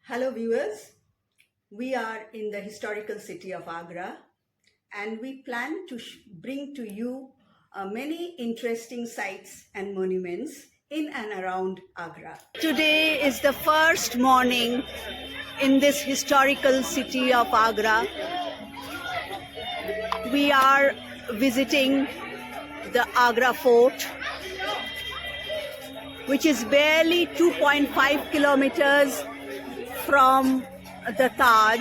Hello viewers, we are in the historical city of Agra and we plan to bring to you many interesting sites and monuments in and around Agra. Today is the first morning in this historical city of Agra. We are visiting the Agra Fort, which is barely 2.5 kilometers from the Taj.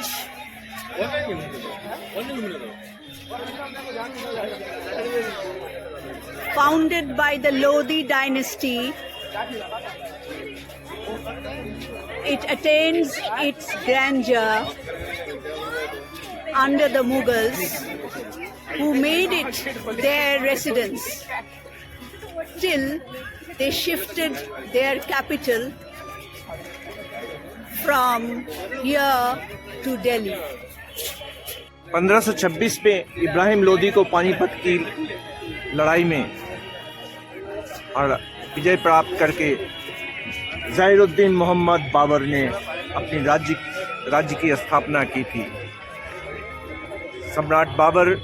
Founded by the Lodi dynasty, it attains its grandeur under the Mughals, who made it their residence till they shifted their capital from here to Delhi. 1526 में इब्राहिम लोदी को पानीपत की लड़ाई में और विजय प्राप्त करके ज़हीरुद्दीन मोहम्मद बाबर ने अपनी राज्य की स्थापना की थी। सम्राट बाबर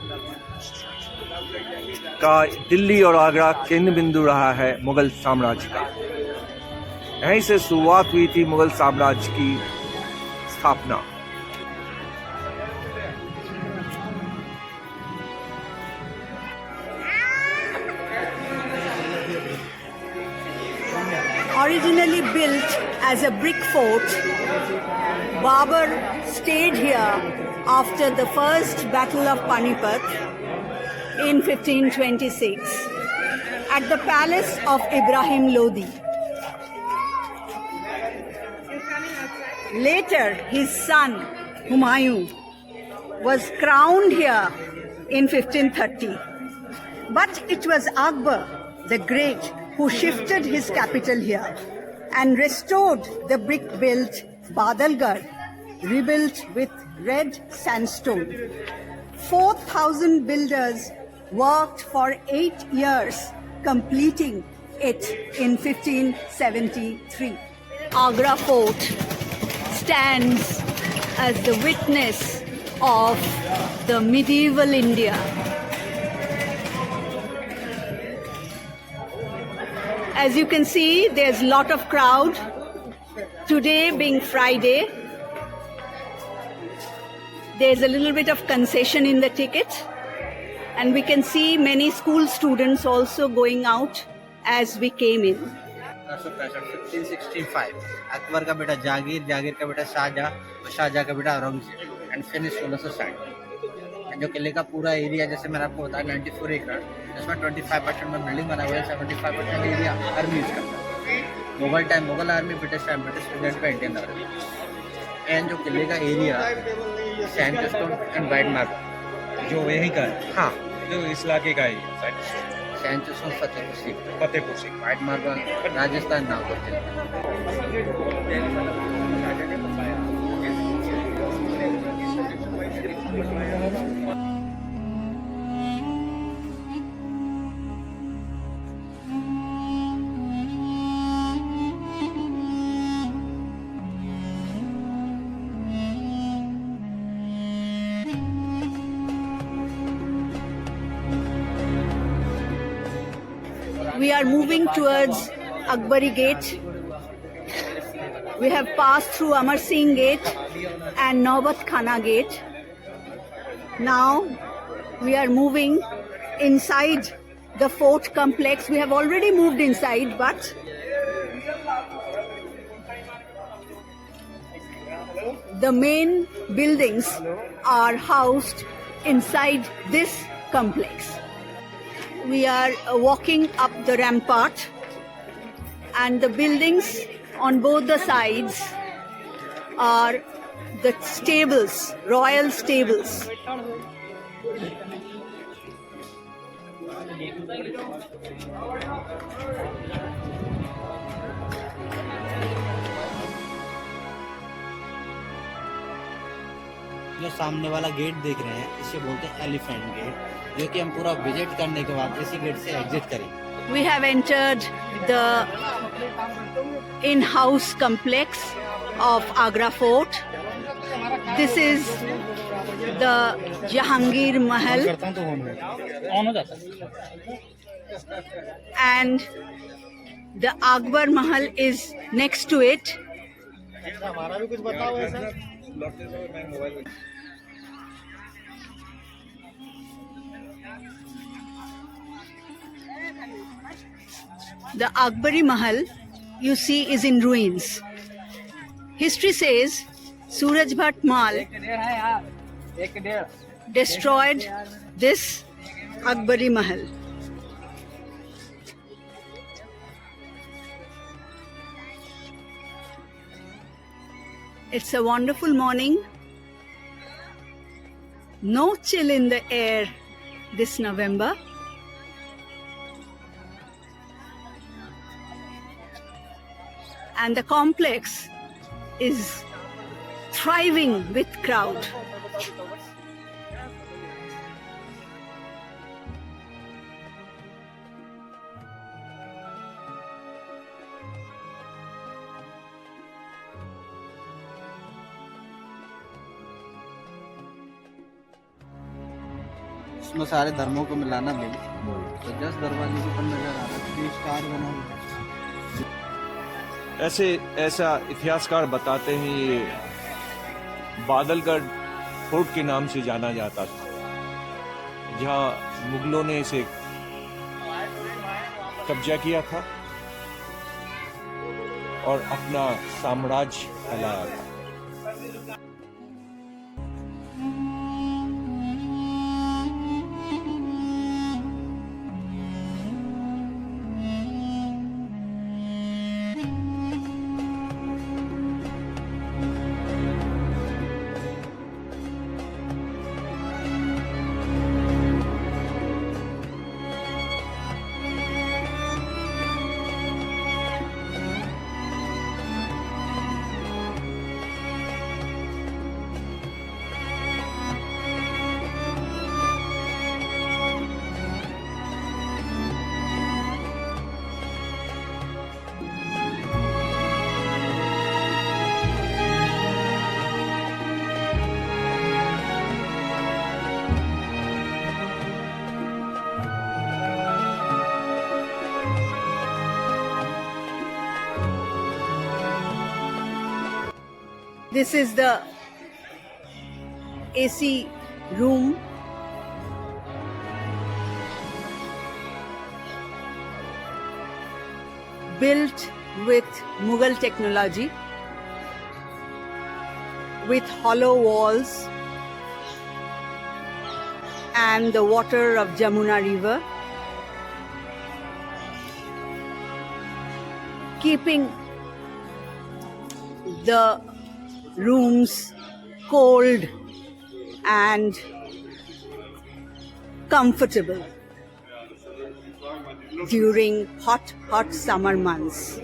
का दिल्ली और आगरा केंद्र बिंदु रहा है मुगल साम्राज्य का। यहीं से शुरुआत हुई थी मुगल साम्राज्य की स्थापना। Originally built as a brick fort, Babur stayed here after the first Battle of Panipat in 1526 at the palace of Ibrahim Lodi. Later, his son Humayun was crowned here in 1530. But it was Akbar the Great who shifted his capital here and restored the brick-built Badalgarh, rebuilt with red sandstone. 4,000 builders worked for 8 years, completing it in 1573. Agra Fort stands as the witness of the medieval India. As you can see, there's a lot of crowd. Today being Friday, there's a little bit of concession in the ticket, and we can see many school students also going out as we came in. 1565 Akbar का बेटा जागीर का बेटा शाहजहां और शाहजहां का बेटा Aurangzeb and finish 1660। जो किले का पूरा एरिया जैसे मैंने आपको बताया 94 एकड़, जिसमें 25% में बिल्डिंग बना हुआ है, 75% एरिया आर्मी यूज करता है। Mughal time Mughal army, British time British president का इंडियन आर्मी। एंड जो किले का area sandstone and white marble जो यहीं का है, हाँ जो इस इलाके का है, sandstone Fatehpur Sikri, white marble Rajasthan Nagaur जिला। We are moving towards Akbari Gate. We have passed through Amar Singh Gate and Naubat Khana Gate. Now we are moving inside the fort complex. We have already moved inside, but the main buildings are housed inside this complex. We are walking up the rampart, and the buildings on both the sides are the stables, royal stables. जो सामने वाला gate देख रहे हैं इसे बोलते हैं elephant gate, जो कि हम पूरा विजिट करने के बाद इसी गेट से एग्जिट करेंगे। We have entered the in-house complex of Agra Fort. This is the Jahangir Mahal, and the Akbar Mahal is next to it. The Akbari Mahal, you see, is in ruins. History says Suraj Bhat Mal destroyed this Akbari Mahal. It's a wonderful morning. No chill in the air this November. And the complex is thriving with crowd. इसमें सारे धर्मों को मिलाना भी, तो 10 दरवाजे के ऊपर नजर आ रहा है, स्टार बना हुआ है। ऐसा इतिहासकार बताते हैं ये बादलगढ़ फोर्ट के नाम से जाना जाता था, जहां मुगलों ने इसे कब्जा किया था और अपना साम्राज्य फैलाया था। This is the AC room. Built with Mughal technology, with hollow walls and the water of Jamuna river, keeping the rooms cold and comfortable during hot summer months.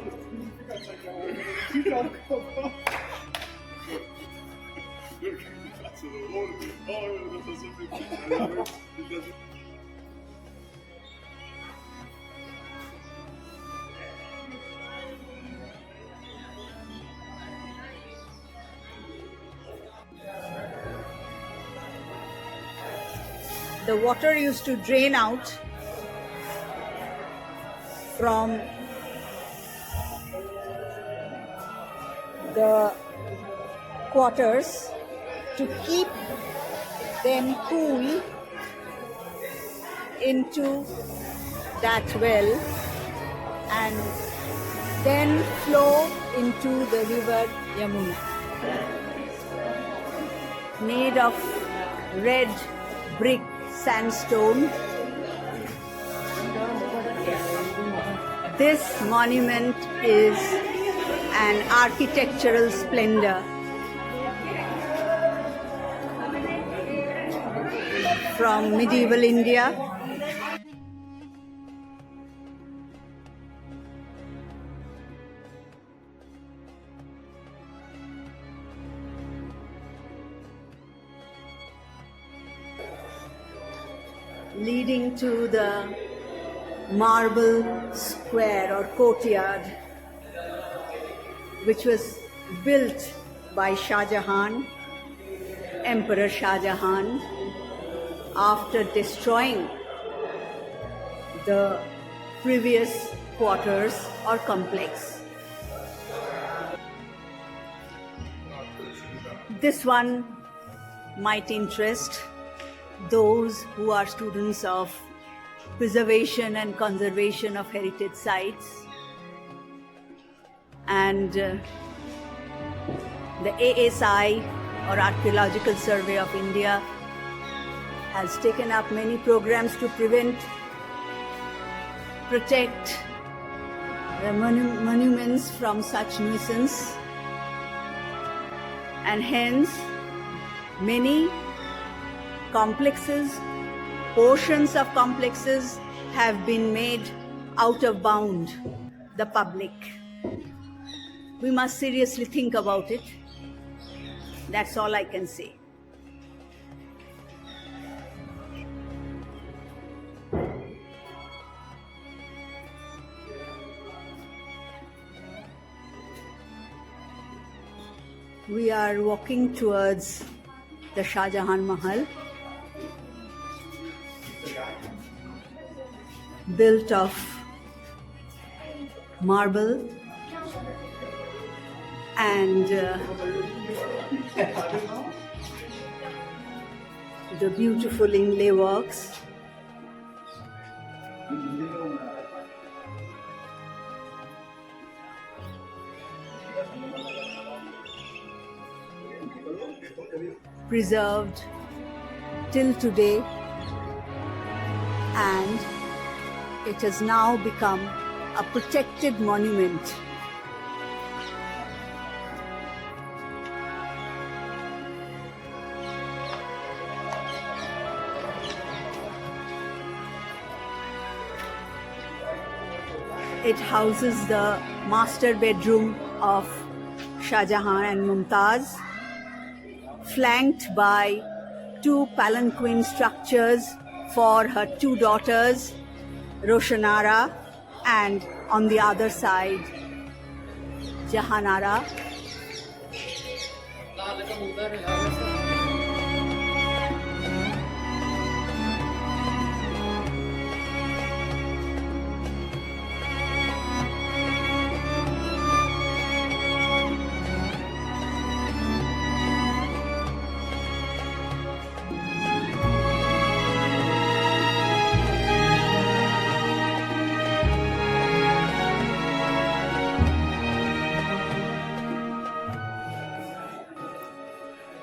The water used to drain out from the quarters to keep them cool into that well and then flow into the river Yamuna. Made of red brick sandstone, this monument is an architectural splendor from medieval India. Leading to the marble square or courtyard, which was built by Shah Jahan, Emperor Shah Jahan, after destroying the previous quarters or complex. This one might interest those who are students of preservation and conservation of heritage sites. And the ASI, or Archaeological Survey of India, has taken up many programs to protect the monuments from such nuisance, and hence many complexes, portions of complexes have been made out of bound the public. We must seriously think about it. That's all I can say. We are walking towards the Shah Jahan Mahal, built of marble and the beautiful inlay works. Preserved till today, and it has now become a protected monument. It houses the master bedroom of Shah Jahan and Mumtaz, flanked by two palanquin structures for her two daughters, Roshanara, and on the other side, Jahanara.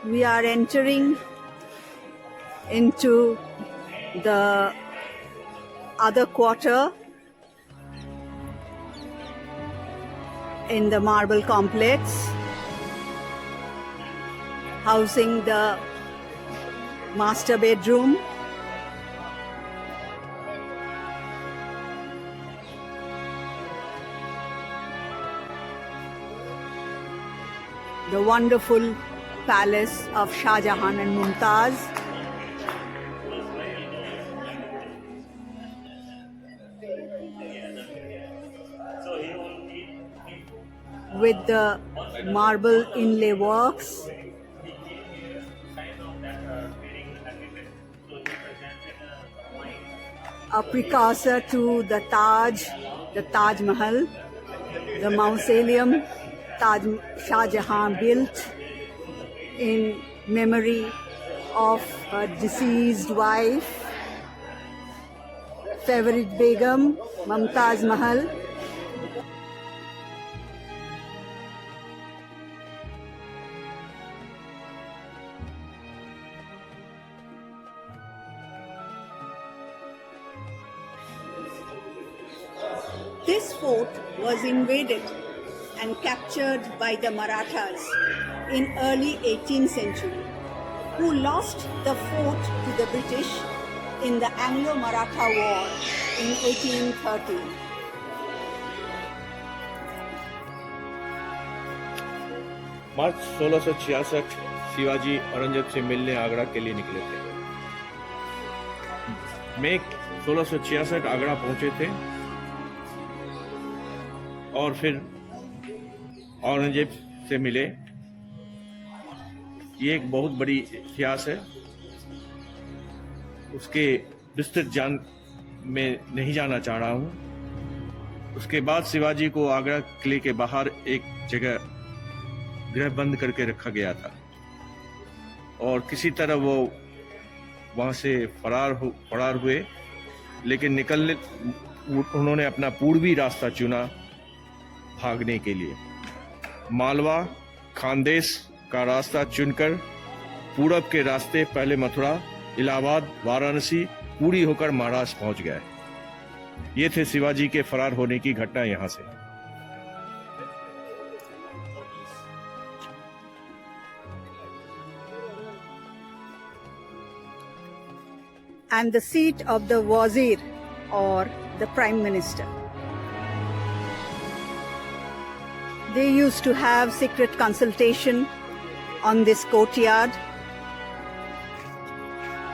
We are entering into the other quarter in the marble complex, housing the master bedroom, the wonderful palace of Shah Jahan and Mumtaz, with the marble inlay works, a precursor to the Taj Mahal, the mausoleum Shah Jahan built in memory of her deceased wife, favorite Begum, Mumtaz Mahal. This fort was invaded and captured by the Marathas in early 18th century, who lost the fort to the British in the Anglo-Maratha War in 1830. मार्च 1666 शिवाजी औरंगजेब से मिलने आगरा के लिए निकले थे। मई 1666 आगरा पहुंचे थे और फिर औरंगजेब से मिले। ये एक बहुत बड़ी इतिहास है, उसके विस्तृत जान में नहीं जाना चाह रहा हूँ। उसके बाद शिवाजी को आगरा किले के बाहर एक जगह गृह बंद करके रखा गया था और किसी तरह वो वहाँ से फरार हुए, लेकिन निकलने उन्होंने अपना पूर्वी रास्ता चुना भागने के लिए। मालवा खानदेश का रास्ता चुनकर पूरब के रास्ते पहले मथुरा, इलाहाबाद, वाराणसी, पूरी होकर महाराष्ट्र पहुंच गए। ये थे शिवाजी के फरार होने की घटना यहाँ से। And the seat of the wazir or the prime minister. They used to have secret consultation on this courtyard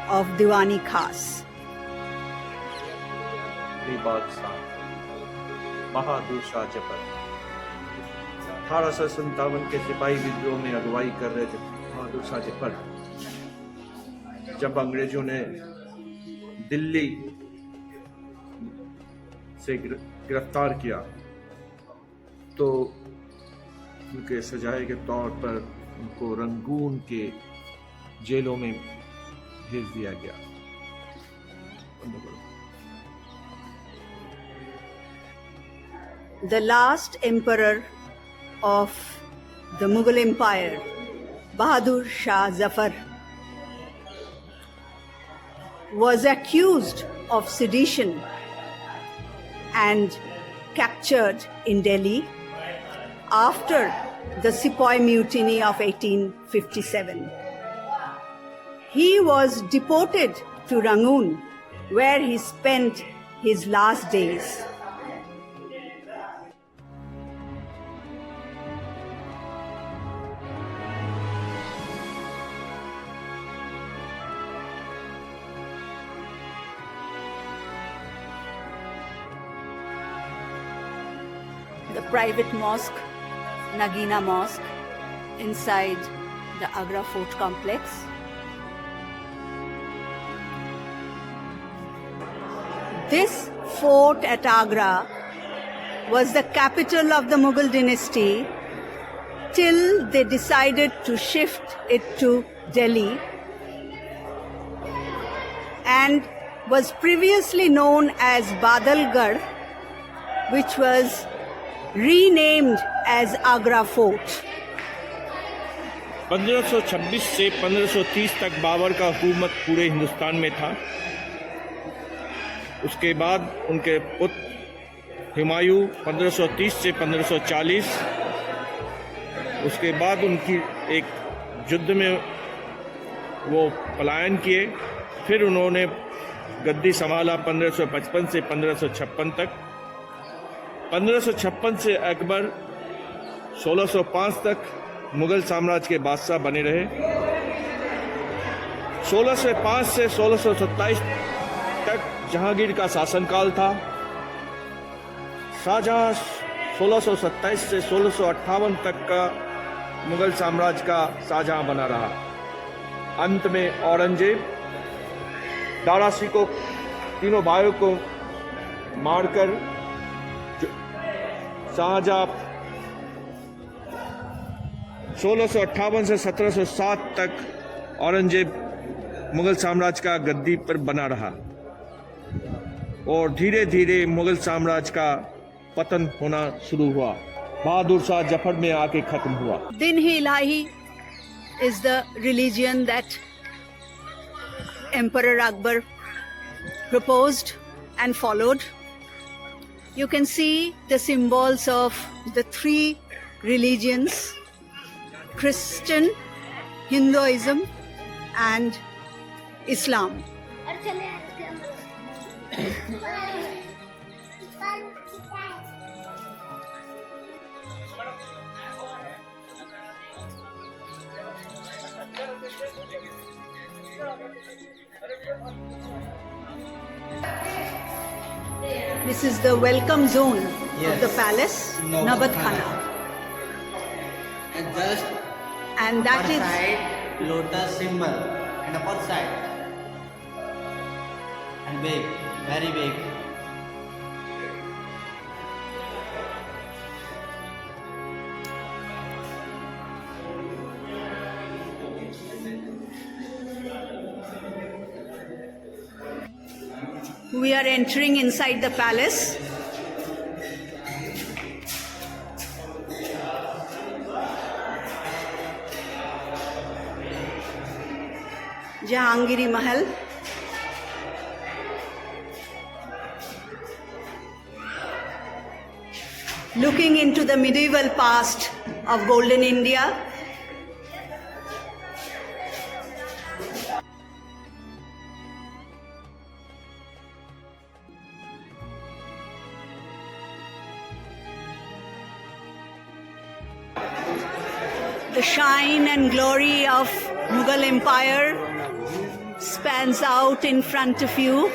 of Diwani Khas. Bahadur Shah Zafar 1857 के सिपाही विद्रोह में अगुवाई कर रहे थे। बहादुर शाह जफर जब अंग्रेजों ने दिल्ली से गिरफ्तार किया तो उनके सजाए के तौर पर उनको रंगून के जेलों में भेज दिया गया। The last emperor of the Mughal Empire, Bahadur Shah Zafar, was accused of sedition and captured in Delhi after the Sepoy Mutiny of 1857. He was deported to Rangoon, where he spent his last days. The private mosque, Nagina Mosque, inside the Agra Fort complex. This fort at Agra was the capital of the Mughal dynasty till they decided to shift it to Delhi, and was previously known as Badalgarh, which was renamed as Agra Fort. 1526 से 1530 तक बाबर का हुकूमत पूरे हिंदुस्तान में था। उसके बाद उनके पुत्र हुमायूं 1530 से 1540, उसके बाद उनकी एक युद्ध में वो पलायन किए। फिर उन्होंने गद्दी संभाला 1555 से 1556 तक। 1556 से अकबर 1605 तक मुगल साम्राज्य के बादशाह बने रहे। 1605 से 1627 तक जहांगीर का शासनकाल था। शाहजहां 1627 से 1658 तक का मुगल साम्राज्य का शाहजहां बना रहा। अंत में औरंगजेब दारा सिकोह तीनों भाइयों को मारकर शाहजहां 1658 से 1707 तक औरंगजेब मुगल साम्राज्य का गद्दी पर बना रहा और धीरे धीरे मुगल साम्राज्य का पतन होना शुरू हुआ। बहादुर शाह जफर में आके खत्म हुआ। Din-e-Ilahi is the religion that Emperor Akbar proposed and followed. You can see the symbols of the three religions: Christian, Hinduism, and Islam. This is the welcome zone of the palace, Nabat Khana. And just And that upper is side lotus symbol and upper side and big, very big. we are entering inside the palace. Jahangiri Mahal. Looking into the medieval past of Golden India. The shine and glory of Mughal Empire spans out in front of you.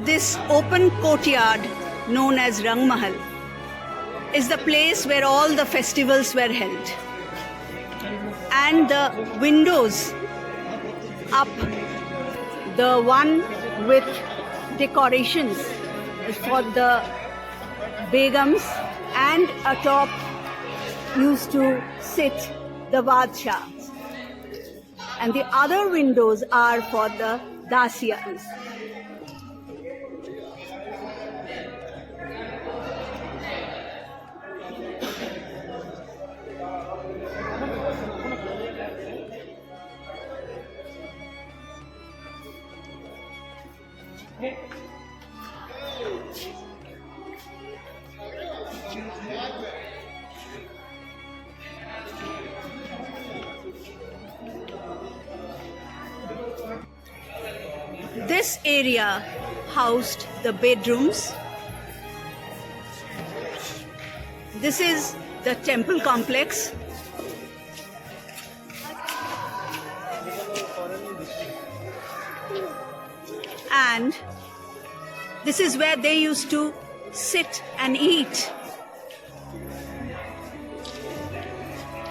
This open courtyard, known as Rang Mahal, is the place where all the festivals were held. And the windows up, the one with decorations is for the Begums, and atop used to sit the Badshahs. And the other windows are for the Dasiyas. This area housed the bedrooms. This is the temple complex. And this is where they used to sit and eat.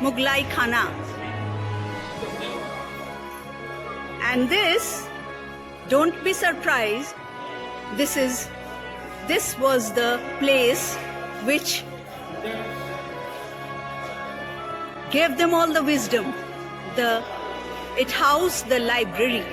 Mughlai Khana. And this, don't be surprised, this was the place which gave them all the wisdom. It housed the library.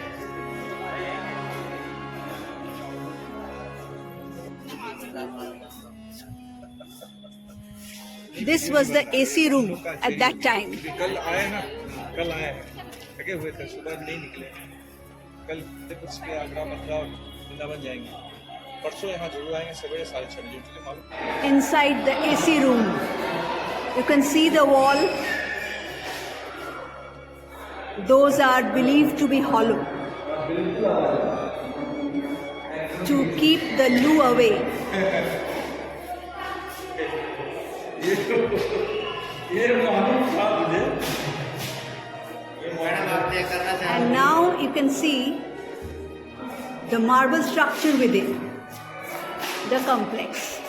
This was the AC room at that time. कल आए ना, कल आए हैं, थके हुए थे, सुबह नहीं निकले। कल कुछ के आगरा मथुरा और वृंदावन जाएंगे। परसों यहाँ जरूर आएंगे सवेरे 6:30 बजे, क्योंकि मालूम। Inside the AC room, you can see the wall. Those are believed to be hollow to keep the loo away. And now you can see the marble structure within the complex,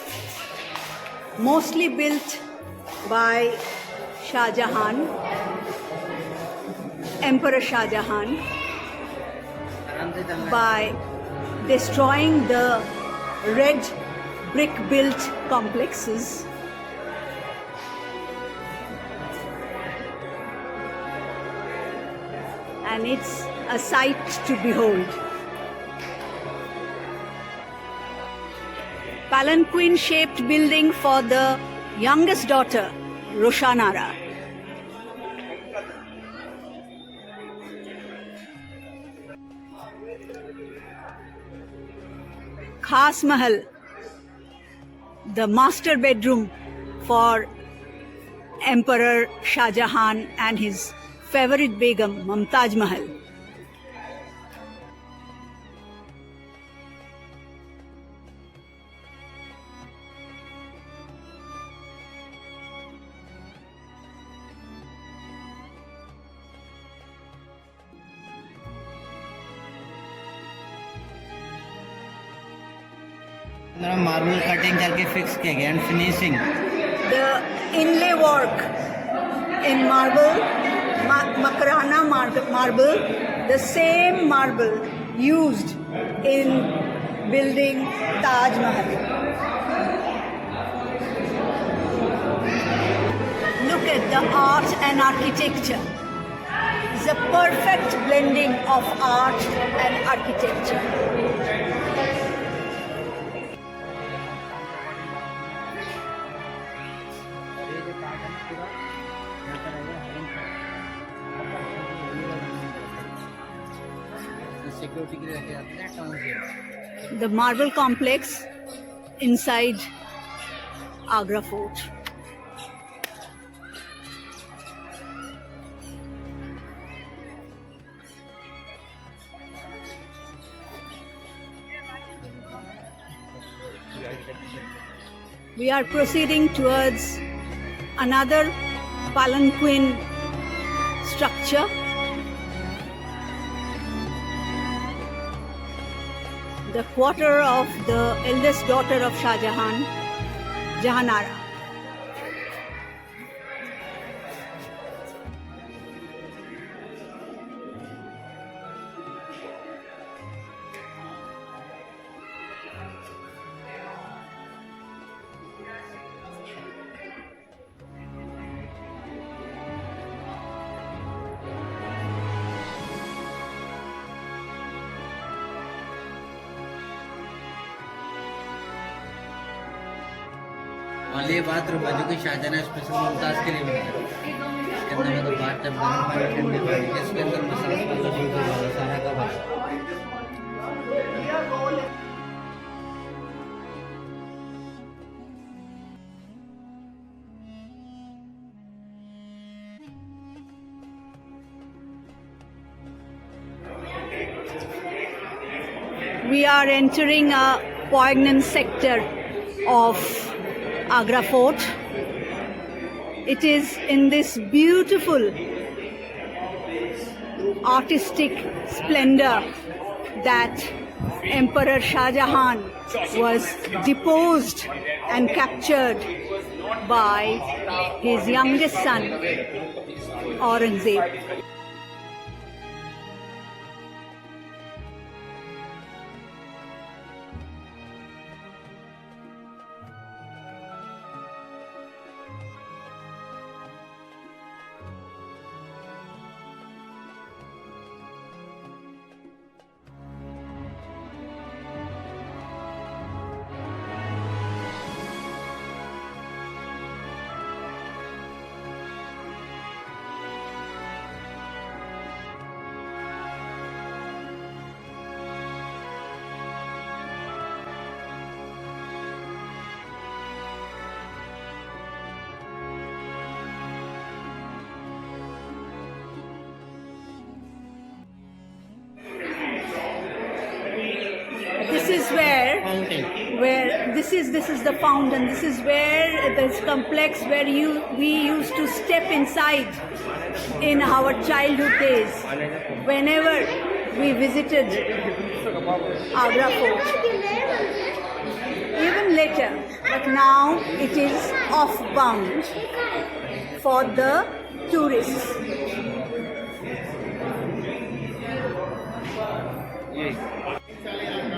mostly built by Shah Jahan, Emperor Shah Jahan, by destroying the red brick built complexes. And it's a sight to behold. Palanquin shaped building for the youngest daughter, Roshanara. Khas Mahal, the master bedroom for Emperor Shah Jahan and his favorite Begum, Mumtaz Mahal. Marble cutting करके fix किया गया and finishing The inlay work in marble, Makarana marble, the same marble used in building Taj Mahal. Look at the art and architecture. It's a perfect blending of art and architecture. Security के लिए रखे जाते हैं town The marble complex inside Agra Fort. We are proceeding towards another palanquin structure. The quarter of the eldest daughter of Shah Jahan, Jahanara. और ये bathroom है जो कि शाहजहां ने स्पेशल मुमताज के लिए बनाया इसके अंदर में तो बाथ टब गर्म पानी ठंडे पानी इसके अंदर मसाला सारा का बना We are entering a poignant sector of Agra Fort. It is in this beautiful artistic splendor that Emperor Shah Jahan was deposed and captured by his youngest son, Aurangzeb. This is where this is the fountain. This is where this complex where we used to step inside in our childhood days whenever we visited Agra Fort. Even later, but now it is off-bound for the tourists.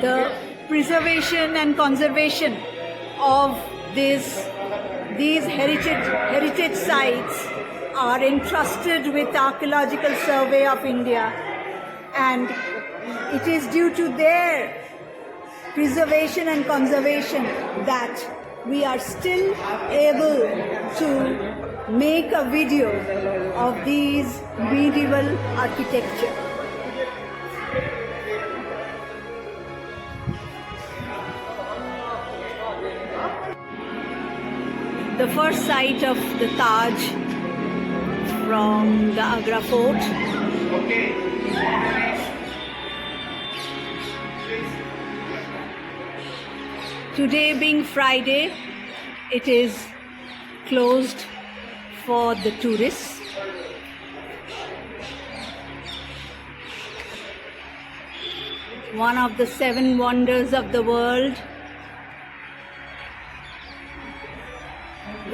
The preservation and conservation of these heritage sites are entrusted with Archaeological Survey of India, and it is due to their preservation and conservation that we are still able to make a video of these medieval architecture. The first sight of the Taj from the Agra Fort. Today being Friday, it is closed for the tourists. One of the 7 wonders of the world,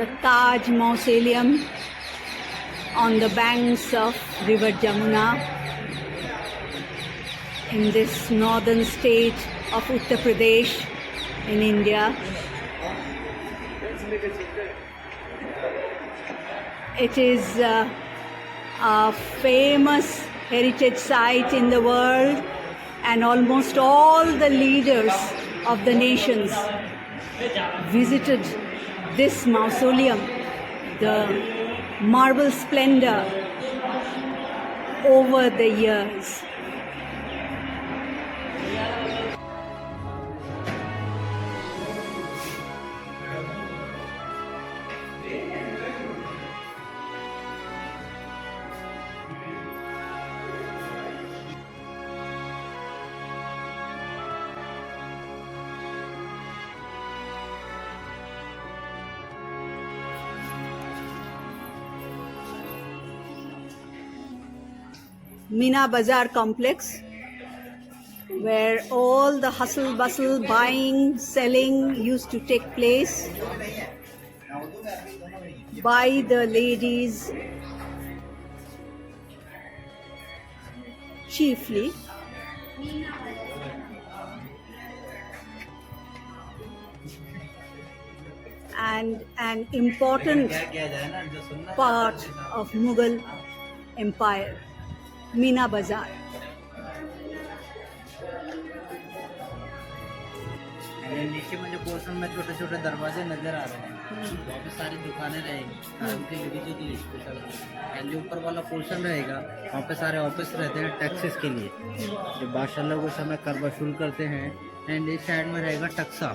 the Taj Mausoleum on the banks of River Jamuna in this northern state of Uttar Pradesh in India. It is a famous heritage site in the world, and almost all the leaders of the nations visited this mausoleum. The marble splendor over the years. Meena Bazaar complex, where all the hustle bustle, buying, selling used to take place by the ladies chiefly. And an important part of Mughal Empire, Meena Bazaar. नीचे में जो portion में छोटे छोटे दरवाजे नजर आ रहे हैं वहाँ पे सारी दुकानें रहेंगी उनके लेडीजों के लिए स्पेशल। एंड जो ऊपर वाला पोर्शन रहेगा वहाँ पे सारे ऑफिस रहते हैं टैक्सेस के लिए, जो बादशाह लोग उस समय कर वसूल करते हैं। एंड इस साइड में रहेगा टक्सा।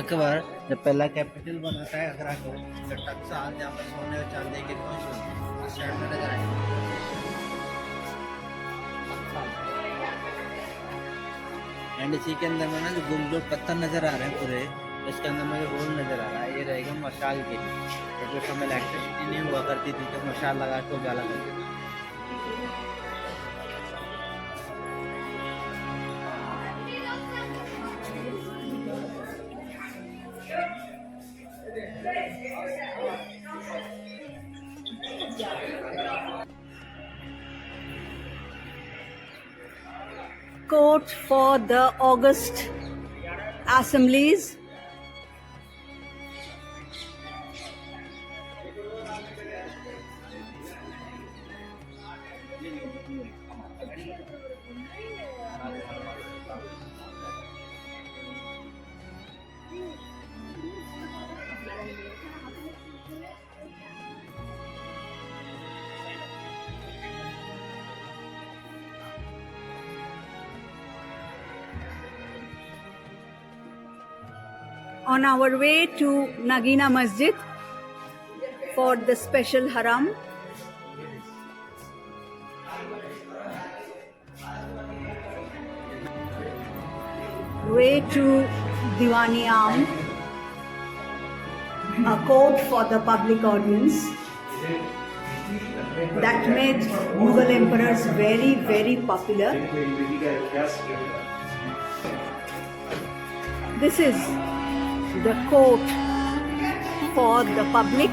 अकबर जब पहला कैपिटल बनाता है आगरा को, तो टक्सा जहाँ पर सोने और चांदी के कुछ इस साइड में नजर आएगा। एंड इसी के अंदर में ना जो गुल पत्थर नजर आ रहे हैं पूरे, इसके अंदर में जो होल नजर आ रहा है ये रहेगा मशाल के लिए। तो जो समय इलेक्ट्रिसिटी नहीं हुआ करती थी तो मशाल लगा के उजाला करते थे। Court for the August assemblies. On our way to Nagina Masjid for the special haram. Way to Diwani Am, a court for the public audience that made Mughal emperors very, very popular. This is the court for the public.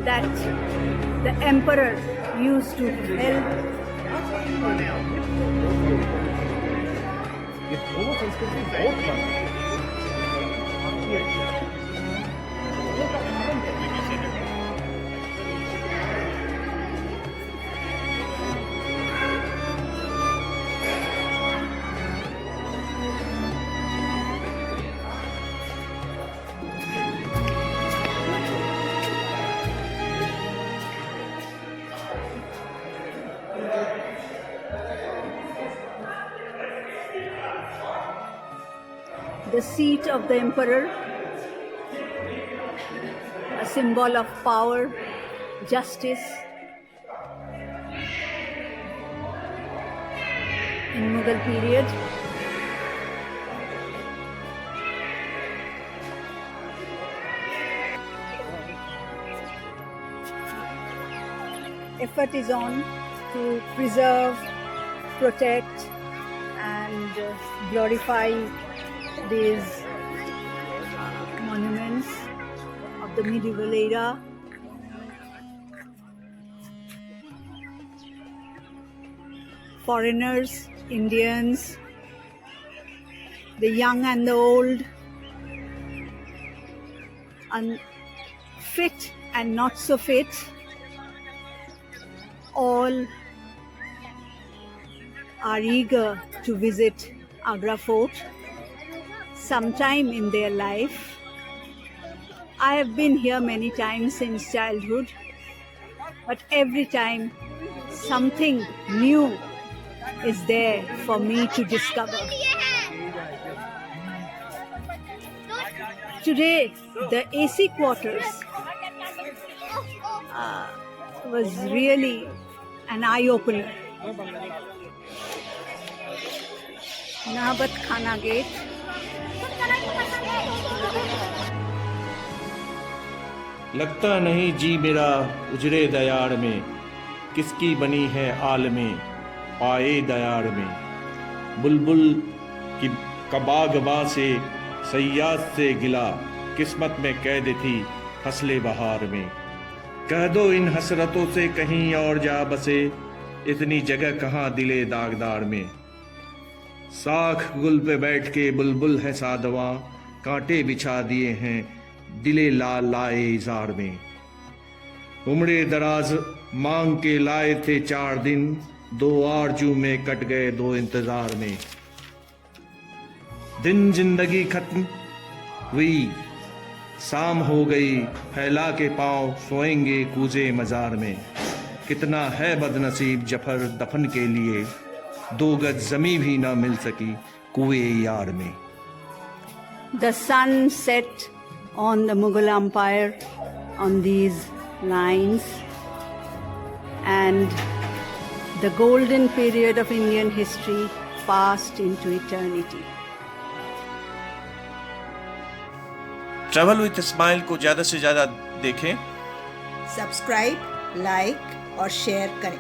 That the emperor used to help. The seat of the emperor, a symbol of power, justice in Mughal period. Effort is on to preserve, protect, and and glorify these monuments of the medieval era. Foreigners, Indians, the young and the old, fit and not so fit, all are eager to visit Agra Fort sometime in their life. I have been here many times since childhood, but every time something new is there for me to discover. Today, the AC quarters was really an eye-opener. Nahabat Khana Gate. लगता नहीं जी मेरा उजरे दयार में, किसकी बनी है आलमे पाए दयार में। बुलबुल की कबागबा से सयाद से गिला, किस्मत में कैद थी फसले बहार में। कह दो इन हसरतों से कहीं और जा बसे, इतनी जगह कहाँ दिले दागदार में। साख गुल पे बैठ के बुलबुल है सादवा, कांटे बिछा दिए हैं दिले लाल लाए इजार में। उमड़े दराज मांग के लाए थे 4 दिन, 2 आरजू में कट गए 2 इंतजार में। दिन जिंदगी खत्म हुई, शाम हो गई, फैला के पांव सोएंगे कूजे मजार में। कितना है बदनसीब जफर दफन के लिए, 2 गज जमी भी ना मिल सकी कुएं यार में। The sun set on the Mughal Empire on these lines, and the golden period of Indian history passed into eternity. Travel with Ismail को ज़्यादा से ज़्यादा देखें। सब्सक्राइब, लाइक और शेयर करें।